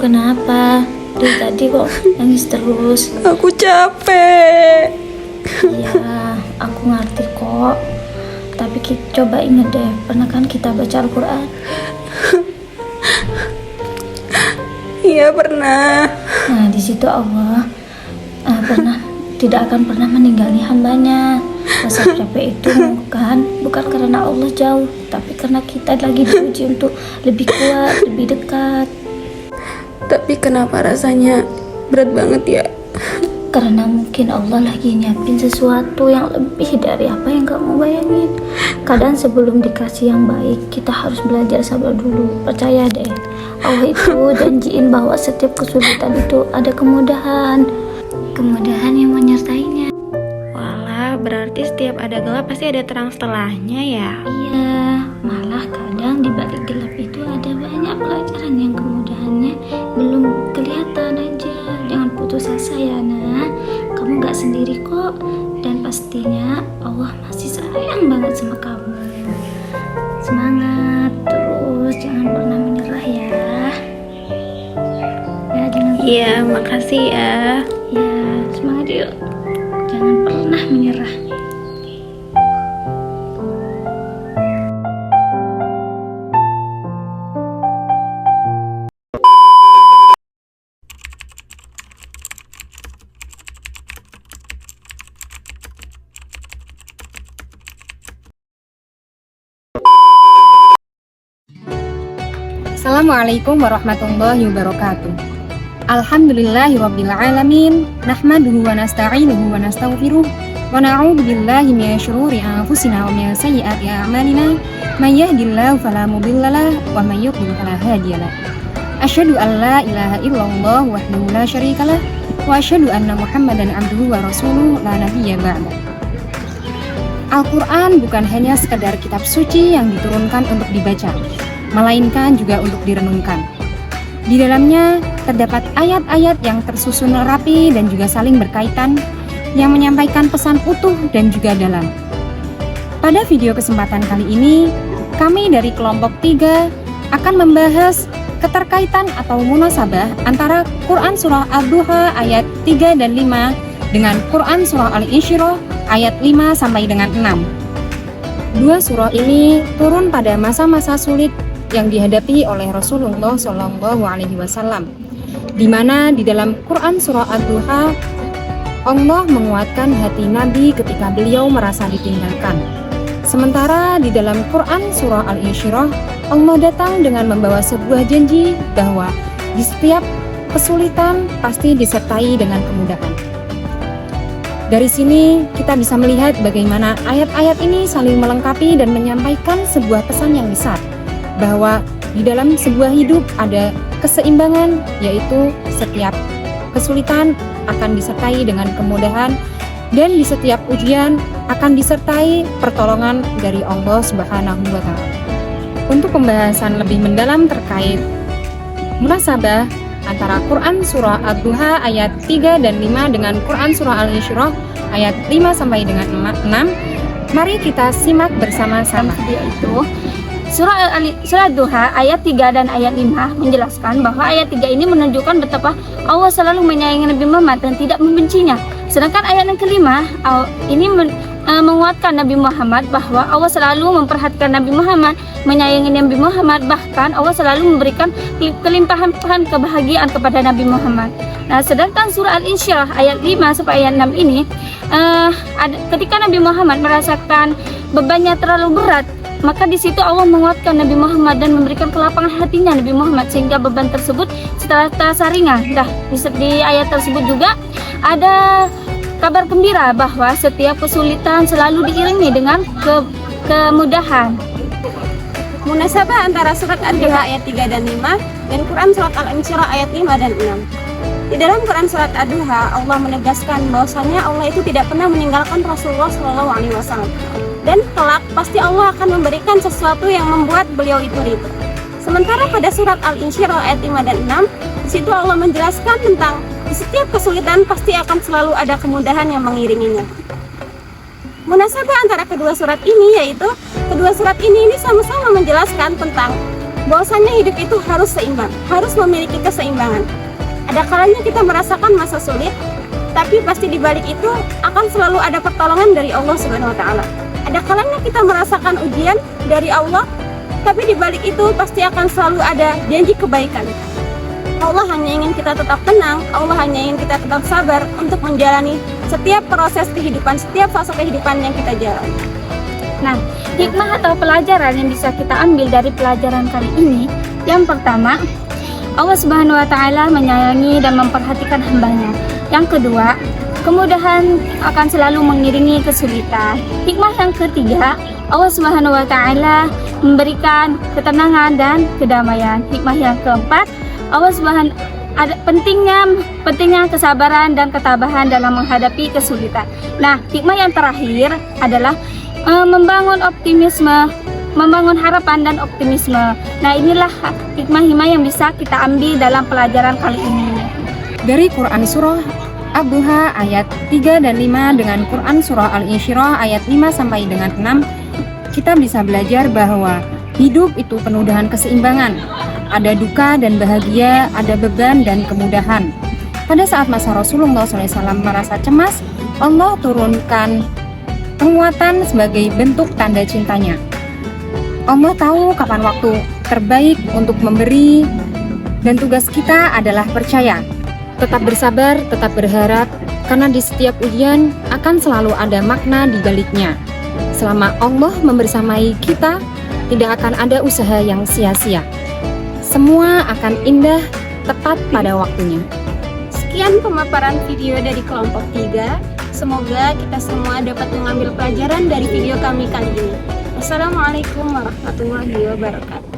kenapa? Dari tadi kok nangis terus? Aku capek. Iya, aku ngerti kok. Tapi coba ingat deh, pernah kan kita baca Al-Quran? Iya pernah. Nah, di situ Allah tidak akan pernah meninggali hambanya. Rasa capek itu bukan karena Allah jauh, tapi karena kita lagi diuji untuk lebih kuat, lebih dekat. Tapi kenapa rasanya berat banget ya? Karena mungkin Allah lagi nyiapin sesuatu yang lebih dari apa yang kamu bayangin. Kadang sebelum dikasih yang baik, kita harus belajar sabar dulu. Percaya deh, Allah itu janjiin bahwa setiap kesulitan itu ada kemudahan yang menyertainya. Walah, berarti setiap ada gelap pasti ada terang setelahnya ya? Iya, malah kadang di balik gelap itu ada banyak pelajaran yang kemudahannya belum kelihatan aja. Jangan putus asa ya, Nah. Kamu gak sendiri kok, dan pastinya Allah masih sayang banget sama kamu. Semangat terus, jangan pernah menyerah ya. Ya, jangan. Iya, makasih ya. Ya, semangat yuk. Jangan pernah menyerah. Assalamualaikum warahmatullahi wabarakatuh. Alhamdulillahirabbil alamin, nahmaduhu wa nasta'inuhu wa nastaghfiruh wa na'udzu billahi minasy syururi anfusina wa min sayyiati a'malina, may yahdihillahu fala mudhillalah wa may yudhlil fala hadiyalah. Asyhadu an la ilaha illallah wahdahu la syarikalah wa asyhadu anna Muhammadan abduhu wa rasuluhu la nabiyya ba'da. Al-Quran bukan hanya sekedar kitab suci yang diturunkan untuk dibaca, melainkan juga untuk direnungkan. Di dalamnya terdapat ayat-ayat yang tersusun rapi dan juga saling berkaitan, yang menyampaikan pesan utuh dan juga dalam. Pada video kesempatan kali ini, kami dari kelompok 3 akan membahas keterkaitan atau munasabah antara Quran Surah Ad-Duha ayat 3 dan 5 dengan Quran Surah Al-Insyirah ayat 5 sampai dengan 6. Dua surah ini turun pada masa-masa sulit yang dihadapi oleh Rasulullah SAW, di mana di dalam Quran Surah Ad-Duha Allah menguatkan hati Nabi ketika beliau merasa ditinggalkan. Sementara di dalam Quran Surah Al-Insyirah Allah datang dengan membawa sebuah janji bahwa di setiap kesulitan pasti disertai dengan kemudahan. Dari sini kita bisa melihat bagaimana ayat-ayat ini saling melengkapi dan menyampaikan sebuah pesan yang besar, bahwa di dalam sebuah hidup ada keseimbangan, yaitu setiap kesulitan akan disertai dengan kemudahan, dan di setiap ujian akan disertai pertolongan dari Allah Subhanahu wa Ta'ala. Untuk pembahasan lebih mendalam terkait munasabah antara Quran Surah Ad-Duha ayat 3 dan 5 dengan Quran Surah Al-Insyirah ayat 5 sampai dengan 6, mari kita simak bersama-sama. Yaitu Surah Ad-Duha ayat 3 dan ayat 5 menjelaskan bahwa ayat 3 ini menunjukkan betapa Allah selalu menyayangi Nabi Muhammad dan tidak membencinya. Sedangkan ayat yang kelima ini menguatkan Nabi Muhammad bahwa Allah selalu memperhatikan Nabi Muhammad, menyayangi Nabi Muhammad, bahkan Allah selalu memberikan kelimpahan kebahagiaan kepada Nabi Muhammad. Nah, sedangkan surah Al-Insyirah ayat 5 sampai ayat 6 ini ketika Nabi Muhammad merasakan bebannya terlalu berat, maka di situ Allah menguatkan Nabi Muhammad dan memberikan kelapangan hatinya Nabi Muhammad sehingga beban tersebut setelah terasa ringan. Di ayat tersebut juga ada kabar gembira bahwa setiap kesulitan selalu diiringi dengan kemudahan. Munasabah antara surat Ad-Duha ayat 3 dan 5 dan Quran surat Al-Insyirah ayat 5 dan 6. Di dalam Quran surat Ad-Duha Allah menegaskan bahwasanya Allah itu tidak pernah meninggalkan Rasulullah SAW. Dan kelak pasti Allah akan memberikan sesuatu yang membuat beliau itu ridho. Sementara pada surat Al-Insyirah ayat 5 dan 6, di situ Allah menjelaskan tentang di setiap kesulitan pasti akan selalu ada kemudahan yang mengiringinya. Munasabah antara kedua surat ini yaitu kedua surat ini sama-sama menjelaskan tentang bahwasanya hidup itu harus seimbang, harus memiliki keseimbangan. Ada kalanya kita merasakan masa sulit, tapi pasti di balik itu akan selalu ada pertolongan dari Allah Subhanahu wa taala. Ada kalanya kita merasakan ujian dari Allah, tapi di balik itu pasti akan selalu ada janji kebaikan. Allah hanya ingin kita tetap tenang, Allah hanya ingin kita tetap sabar untuk menjalani setiap proses kehidupan, setiap fase kehidupan yang kita jalani. Nah, hikmah atau pelajaran yang bisa kita ambil dari pelajaran kali ini, yang pertama, Allah Subhanahu wa taala menyayangi dan memperhatikan hambanya. Yang kedua, kemudahan akan selalu mengiringi kesulitan. Hikmah yang ketiga, Allah Subhanahu wa taala memberikan ketenangan dan kedamaian. Hikmah yang keempat, Allah Subhanahu ada pentingnya kesabaran dan ketabahan dalam menghadapi kesulitan. Nah, hikmah yang terakhir adalah membangun optimisme, membangun harapan dan optimisme. Nah, inilah hikmah-hikmah yang bisa kita ambil dalam pelajaran kali ini. Dari Quran Surah Ad-Duha ayat 3 dan 5 dengan Quran Surah Al-Insyirah ayat 5 sampai dengan 6, kita bisa belajar bahwa hidup itu penuh dengan keseimbangan. Ada duka dan bahagia, ada beban dan kemudahan. Pada saat masa Rasulullah SAW merasa cemas, Allah turunkan penguatan sebagai bentuk tanda cintanya. Allah tahu kapan waktu terbaik untuk memberi, dan tugas kita adalah percaya. Tetap bersabar, tetap berharap, karena di setiap ujian akan selalu ada makna di baliknya. Selama Allah membersamai kita, tidak akan ada usaha yang sia-sia. Semua akan indah tepat pada waktunya. Sekian pemaparan video dari kelompok 3. Semoga kita semua dapat mengambil pelajaran dari video kami kali ini. Wassalamualaikum warahmatullahi wabarakatuh.